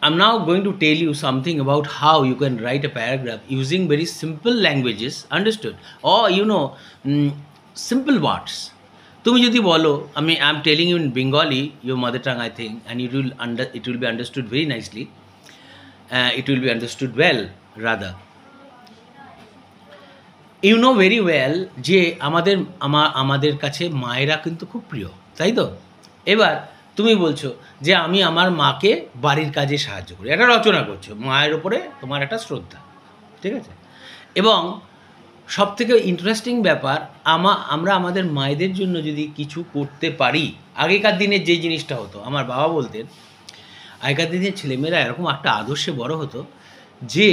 I'm now going to tell you something about how you can write a paragraph using very simple languages, understood? Or, mm, simple words. তুমি যদি বলো, I'm telling you in Bengali, your mother tongue, I think, and it will be understood very nicely. It will be understood well, rather. You know very well যে আমাদের কাছে মায়েরা কিন্তু খুব প্রিয়, তাই তো? এবার তুমি বলছো যে আমি আমার মাকে বাড়ির কাজে সাহায্য করি, একটা রচনা করছো, মায়ের ওপরে তোমার একটা শ্রদ্ধা, ঠিক আছে? এবং সবথেকে ইন্টারেস্টিং ব্যাপার, আমরা আমাদের মায়েদের জন্য যদি কিছু করতে পারি, আগেকার দিনে যে জিনিসটা হতো, আমার বাবা বলতেন আগেকার দিনের ছেলেমেয়েরা এরকম একটা আদর্শে বড় হতো যে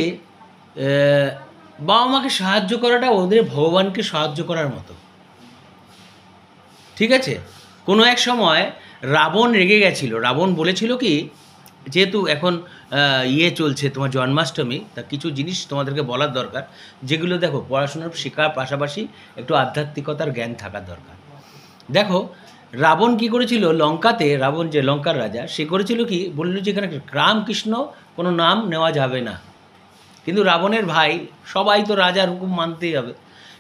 বাবা মাকে সাহায্য করাটা ওদের ভগবানকে সাহায্য করার মতো, ঠিক আছে? কোনো এক সময় রাবণ রেগে গেছিল, রাবণ বলেছিল কি, যেহেতু এখন চলছে তোমার জন্মাষ্টমী, তা কিছু জিনিস তোমাদেরকে বলার দরকার, যেগুলো দেখো পড়াশোনার শেখার পাশাপাশি একটু আধ্যাত্মিকতার জ্ঞান থাকার দরকার। দেখো রাবণ কি করেছিল লঙ্কাতে, রাবণ যে লঙ্কার রাজা, সে করেছিল কি, বলল যে এখানে রামকৃষ্ণ কোনো নাম নেওয়া যাবে না। কিন্তু রাবণের ভাই, সবাই তো রাজার হুকুম মানতেই হবে,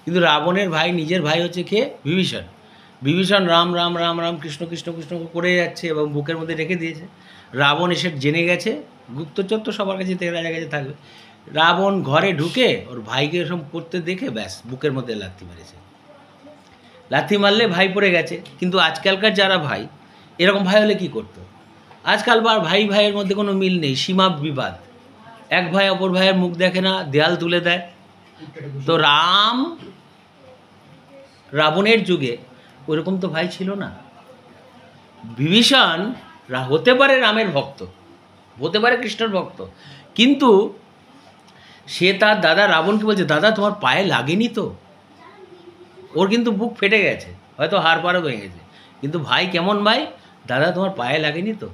কিন্তু রাবণের ভাই, নিজের ভাই হচ্ছে কে, বিভীষণ। বিভীষণ রাম রাম রাম রাম কৃষ্ণ কৃষ্ণ কৃষ্ণ করে যাচ্ছে এবং বুকের মধ্যে রেখে দিয়েছে। রাবণ এসে জেনে গেছে, গুপ্তচর তো সবার কাছে রাজার কাছে থাকবে। রাবণ ঘরে ঢুকে ওর ভাইকে এরকম করতে দেখে ব্যাস বুকের মধ্যে লাথি মেরেছে। লাথি মারলে ভাই পড়ে গেছে। কিন্তু আজকালকার যারা ভাই, এরকম ভাই হলে কী করতো? আজকাল ভাই ভাইয়ের মধ্যে কোনো মিল নেই, সীমা বিবাদ, এক ভাই অপর ভাইয়ের মুখ দেখে না, দেয়াল তুলে দেয়। তো রাবণের যুগে ওরকম তো ভাই ছিল না। বিভীষণ হতে পারে রামের ভক্ত, হতে পারে কৃষ্ণের ভক্ত, কিন্তু সে তার দাদা রাবণকে বলছে, দাদা তোমার পায়ে লাগেনি তো? ওর কিন্তু বুক ফেটে গেছে, হয়তো হাড় পাড়ও ভেঙে গেছে, কিন্তু ভাই কেমন ভাই, দাদা তোমার পায়ে লাগেনি তো?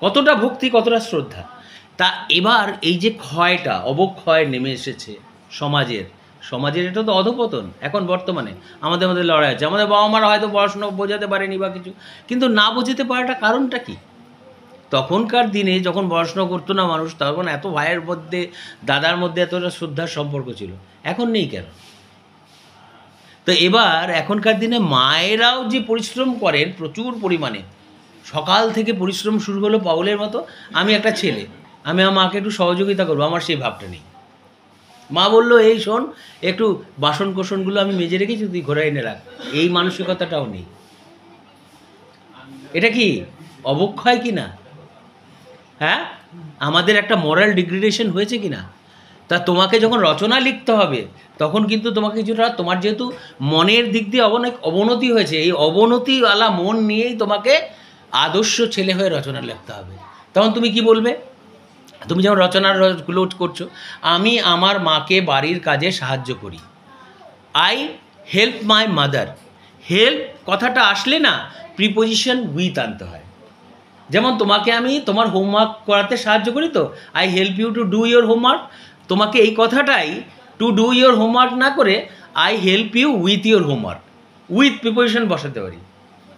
কতটা ভক্তি, কতটা শ্রদ্ধা। তা এবার এই যে ক্ষয়টা, অবক্ষয় নেমে এসেছে সমাজের, এটা তো অধপতন এখন বর্তমানে। আমাদের মধ্যে লড়াই আছে, আমাদের বাবা মারা হয়তো পড়াশোনা বোঝাতে পারেনি বা কিছু, কিন্তু না বোঝাতে পারাটা কারণটা কি? তখনকার দিনে যখন পড়াশোনা করতো না মানুষ, তখন এত ভাইয়ের মধ্যে, দাদার মধ্যে এতটা শ্রদ্ধার সম্পর্ক ছিল, এখন নেই কেন? তো এবার এখনকার দিনে মায়েরাও যে পরিশ্রম করেন প্রচুর পরিমাণে, সকাল থেকে পরিশ্রম শুরু হলো পাগলের মতো। আমি একটা ছেলে, আমি আমার মাকে একটু সহযোগিতা করবো, আমার সেই ভাবটা নেই। মা বললো, এই শোন, একটু বাসন কোসনগুলো আমি মেজে রেখেছি, তুই ঘরে এনে রাখ, এই মানসিকতাটাও নেই। এটা কি অবক্ষয় কি না? হ্যাঁ, আমাদের একটা মোরাল ডিগ্রেডেশন হয়েছে কি না? তা তোমাকে যখন রচনা লিখতে হবে, তখন কিন্তু তোমাকে কিছুটা, তোমার যেহেতু মনের দিক দিয়ে অনেক অবনতি হয়েছে, এই অবনতিওয়ালা মন নিয়েই তোমাকে আদর্শ ছেলে হয়ে রচনা লিখতে হবে। তখন তুমি কি বলবে? তুমি যেমন রচনার লোড করছো, আমি আমার মাকে বাড়ির কাজে সাহায্য করি, I help my mother. Help কথাটা আসলে না, প্রিপোজিশন উইথ আনতে হয়। যেমন তোমাকে আমি তোমার হোমওয়ার্ক করাতে সাহায্য করি, তো I help you to do your homework. তোমাকে এই কথাটাই টু ডু ইয়োর হোমওয়ার্ক না করে I help you with your homework, with preposition বসাতে পারি।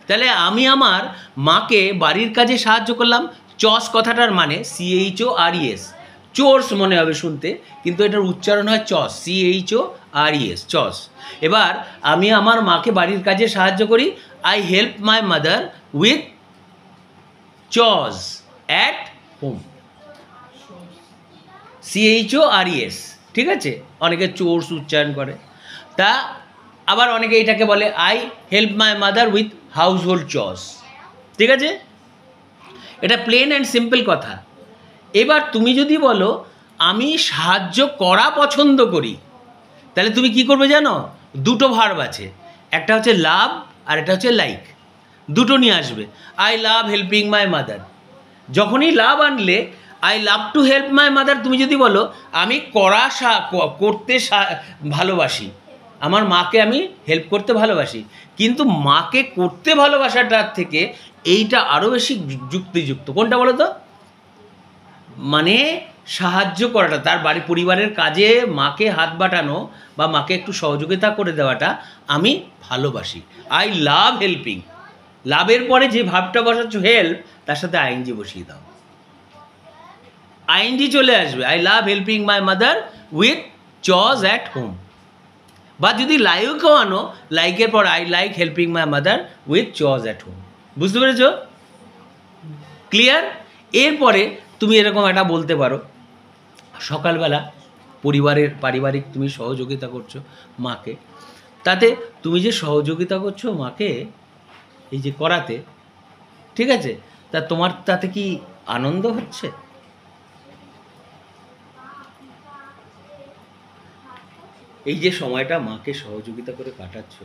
তাহলে আমি আমার মাকে বাড়ির কাজে সাহায্য করলাম। চস কথাটার মানে CHORES, চোর্স মনে হবে শুনতে, কিন্তু এটার উচ্চারণ হয় চস, CHORES, চস। এবার আমি আমার মাকে বাড়ির কাজে সাহায্য করি, I help my mother with চস অ্যাট হোম, CHORES, ঠিক আছে? অনেকে চোর্স উচ্চারণ করে। তা আবার অনেকে এটাকে বলে I help my mother with household চস, ঠিক আছে? এটা প্লেন অ্যান্ড সিম্পল কথা। এবার তুমি যদি বলো আমি সাহায্য করা পছন্দ করি, তাহলে তুমি কি করবে জানো? দুটো ভার্ব আছে, একটা হচ্ছে লাভ আর একটা হচ্ছে লাইক, দুটো নিয়ে আসবে। I love helping my mother, যখনই লাভ আনলে I love to help my mother, তুমি যদি বলো আমি করতে ভালোবাসি, আমার মাকে আমি হেল্প করতে ভালোবাসি, কিন্তু মাকে করতে ভালোবাসাটার থেকে এইটা আরও বেশি যুক্তিযুক্ত। কোনটা বলো তো? মানে সাহায্য করাটা, তার পরিবারের কাজে মাকে হাত বাটানো বা মাকে একটু সহযোগিতা করে দেওয়াটা আমি ভালোবাসি, আই লাভ হেল্পিং। লাভের পরে যে ভাবটা বসাচ্ছ হেল্প, তার সাথে আইএনজি বসিয়ে দাও। আইএনজি চলে আসবে, I love helping my mother with চজ অ্যাট হোম। বা যদি লাইকেও আনো, লাইকের পর I like helping my mother with চজ অ্যাট হোম। বুঝতে পেরেছো? ক্লিয়ার? এরপরে তুমি এরকম একটা বলতে পারো, সকালবেলা পারিবারিক তুমি সহযোগিতা করছো মাকে, তাতে তুমি যে সহযোগিতা করছো মাকে এই যে করাতে, ঠিক আছে, তা তোমার তাতে কি আনন্দ হচ্ছে? এই যে সময়টা মাকে সহযোগিতা করে কাটাচ্ছ,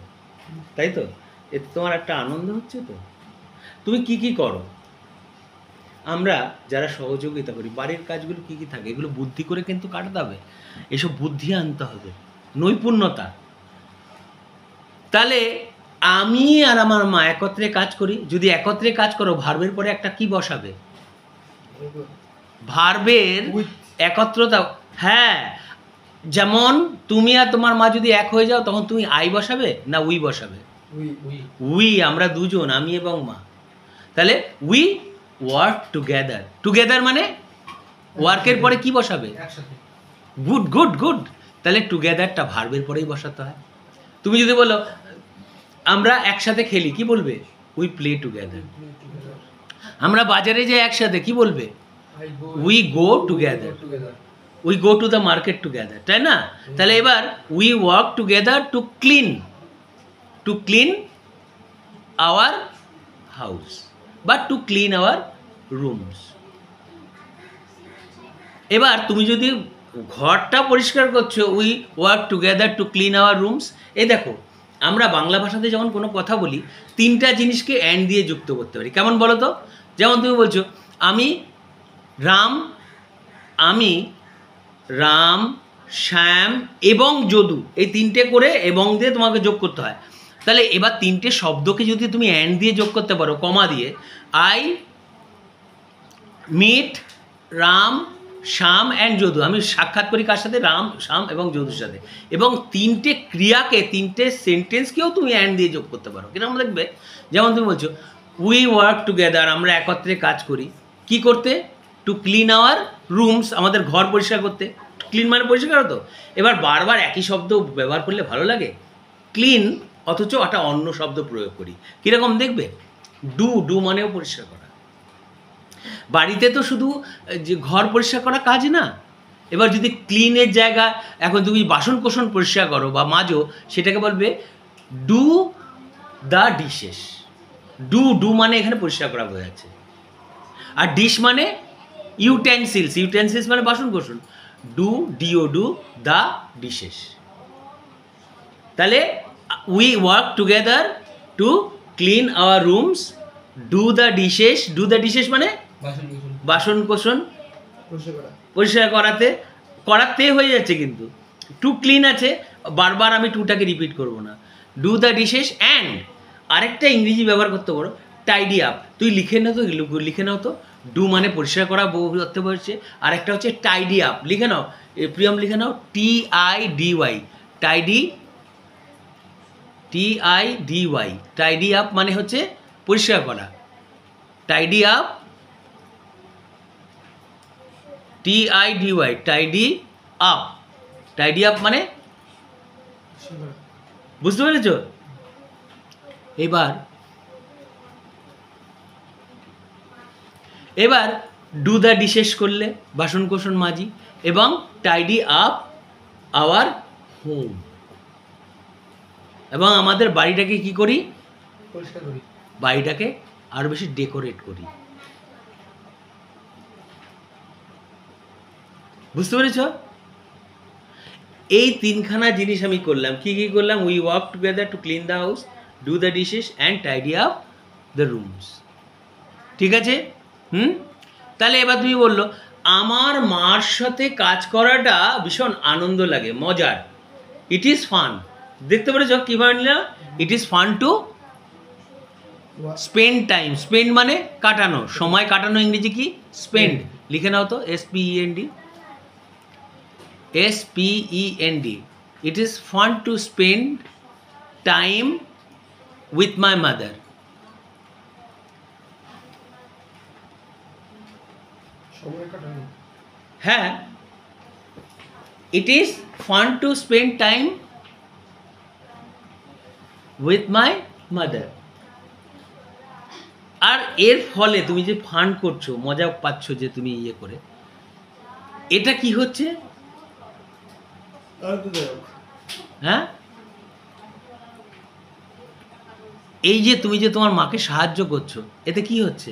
তাই তো, এতে তোমার একটা আনন্দ হচ্ছে তো? তুমি কি কি করো? আমরা যারা সহযোগিতা করি, বাড়ির কাজগুলো কি কি থাকে, এগুলো বুদ্ধি করে কিন্তু কাটাতে হবে, এসব বুদ্ধি আনতে হবে, নৈপুণ্যতা। তাহলে আমি আর আমার মা একত্রে কাজ করি, যদি একত্রে কাজ করো, ভার্বের পরে একটা কি বসাবে? ভার্বের একত্রতা। হ্যাঁ, যেমন তুমি আর তোমার মা যদি এক হয়ে যাও, তখন তুমি আই বসাবে না উই বসাবে? উই, আমরা দুজন, আমি এবং মা। তাহলে উই ওয়ার্ক টুগেদার। টুগেদার মানে ওয়ার্কের পরে কি বসাবে? Good good good. তাহলে টুগেদারটা ভার্বের পরেই বসাতে হয়। তুমি যদি বলো আমরা একসাথে খেলি, কি বলবে? We play together. আমরা বাজারে যাই একসাথে, কি বলবে? We go together. We go to the market together, তাই না? তাহলে এবার we work together to clean our house বা টু ক্লিন আওয়ার রুমস। এবার তুমি যদি ঘরটা পরিষ্কার করছো, we work together to clean our rooms. এই দেখো, আমরা বাংলা ভাষাতে যখন কোনো কথা বলি, তিনটা জিনিসকে অ্যান্ড দিয়ে যুক্ত করতে পারি। কেমন বলো তো? যেমন তুমি বলছো আমি রাম, শ্যাম এবং যদু, এই তিনটে করে এবং দিয়ে তোমাকে যোগ করতে হয়। তাহলে এবার তিনটে শব্দকে যদি তুমি অ্যান্ড দিয়ে যোগ করতে পারো, কমা দিয়ে, I meet Ram, Shyam and Jadu, আমি সাক্ষাৎ করি কার সাথে? রাম, শ্যাম এবং যদুর সাথে। এবং তিনটে ক্রিয়াকে, তিনটে সেন্টেন্সকেও তুমি অ্যান্ড দিয়ে যোগ করতে পারো। কিরকম দেখবে? যেমন তুমি বলছো উই ওয়ার্ক টুগেদার, আমরা একত্রে কাজ করি, কি করতে? টু ক্লিন আওয়ার রুমস, আমাদের ঘর পরিষ্কার করতে। ক্লিন মানে পরিষ্কার হতো। এবার বারবার একই শব্দ ব্যবহার করলে ভালো লাগে? ক্লিন অথচ একটা অন্য শব্দ প্রয়োগ করি, কীরকম দেখবে? ডু মানেও পরিষ্কার করা। বাড়িতে তো শুধু যে ঘর পরিষ্কার করা কাজ না, এবার যদি ক্লিনের জায়গা, এখন তুমি বাসন কোসন পরিষ্কার করো বা মাজো, সেটাকে বলবে ডু দ্য ডিশেস। ডু মানে এখানে পরিষ্কার করা বোঝাচ্ছে। আর ডিশ মানে ইউটেন্সিলস মানে বাসন কোসন। Do the dishes. তাহলে we work together to clean our rooms, do the dishes মানে বাসন কোসন পরিষ্কার করাতে হয়ে যাচ্ছে, কিন্তু টু ক্লিন আছে, বারবার আমি টুটাকে রিপিট করব না। ডু দ্য ডিশেস অ্যান্ড আরেকটা ইংরেজি ব্যবহার করতে পারো, টাইডি আপ। তুই লিখে নাও তো। ডু মানে পরিষ্কার করা করতে বলছে, আরেকটা হচ্ছে টাইডি আপ। লিখে নাও, প্রিয়ম লিখে নাও, TIDY, TIDY, টাইডি আপ মানে হচ্ছে পরিষ্কার করা। Tidy up, TIDY, tidy up মানে, বুঝতে পেরেছ? এবার ডু দ্য ডিশেস করলে বাসন কোসন মাজি, এবং টাইডি আপ আওয়ার হোম, এবং আমাদের বাড়িটাকে কি করি? পরিষ্কার করি, বাড়িটাকে আরো বেশি ডেকোরেট করি। বুঝতে পেরেছ? এই তিনখানা জিনিস আমি করলাম। কি কি করলাম? We work together to clean the house, do the dishes and tidy up the rooms. ঠিক আছে? তাহলে এবার তুমি বললো আমার মার সাথে কাজ করাটা ভীষণ আনন্দ লাগে, মজার। ইট ইজ ফান। দেখতে পেরেছ কীভাবে নিলাম? ইট is fun to spend time. Spend মানে কাটানো, সময় কাটানো। ইংরেজি কি? স্পেন্ড। লিখে নাও তো, SPEND। It is fun to spend time with my mother. হ্যাঁ, it is fun to spend time with my mother. আর এর ফলে তুমি যে ফান করছো, মজা পাচ্ছ যে তুমি ইয়ে করে, এটা কি হচ্ছে? হ্যাঁ, এই যে তুমি যে তোমার মাকে সাহায্য করছো, এতে কি হচ্ছে?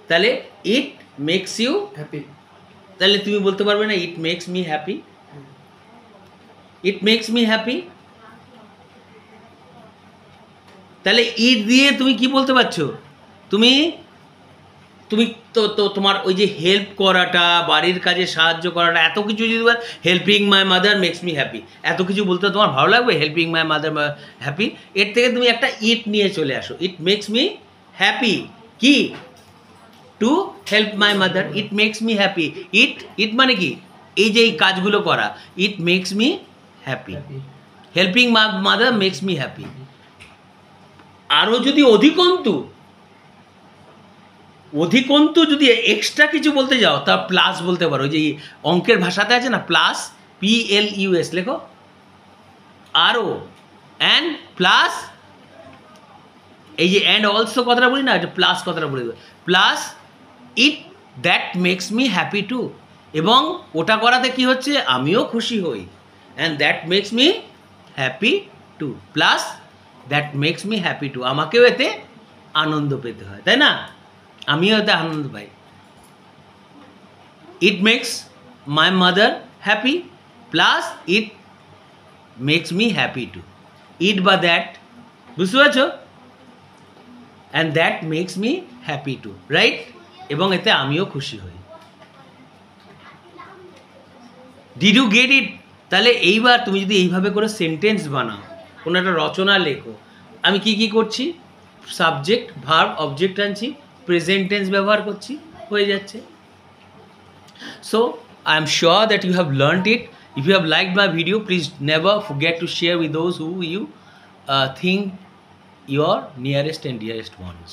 তাহলে ইট মেক্স ইউ হ্যাপি। তাহলে তুমি বলতে পারবে না it makes me happy? It makes me happy. তাহলে ইট দিয়ে তুমি কি বলতে পারছো? তুমি তুমি তো তো তোমার ওই যে হেল্প করাটা, বাড়ির কাজে সাহায্য করাটা, এত কিছু যদি helping my mother makes me happy, এত কিছু বলতে তোমার ভালো লাগবে? হেল্পিং মাই মাদার হ্যাপি, এর থেকে তুমি একটা ইট নিয়ে চলে আসো। ইট মেক্স মি হ্যাপি কি? To help my mother, it makes me happy. It it মানে কি? এই যে এই কাজগুলো করা, it makes me happy. Helping my mother makes me happy. আরও যদি অধিকন্তু যদি এক্সট্রা কিছু বলতে যাও, তা প্লাস বলতে পারো। যে অঙ্কের ভাষাতে আছে না, প্লাস, PLUS লেখো, আরও, অ্যান্ড প্লাস, এই যে অ্যান্ড অলসো কথাটা বলি না, যে প্লাস কথাটা বলে দেবো, plus it that makes me happy too. এবং ওটা করাতে কি হচ্ছে? আমিও খুশি হই। And that makes me happy too, plus that makes me happy too, আমাকেও এতে আনন্দ পেতে হয়, তাই না? আমিও এতে আনন্দ পাই। It makes my mother happy, plus it makes me happy too. It বা দ্যাট, বুঝতে পারছো? And that makes me happy too, right? এবং এতে আমিও খুশি হই। Did you get it? তাহলে এইবার তুমি যদি এইভাবে করে সেন্টেন্স বানাও, কোনো একটা রচনা লেখো, আমি কি কি করছি? সাবজেক্ট, ভার্ব, অবজেক্ট আনছি, প্রেজেন্ট টেন্স ব্যবহার করছি, হয়ে যাচ্ছে। So I am sure that you have learned it. If you have liked my video, please never forget to share with those who you think your nearest and dearest ones.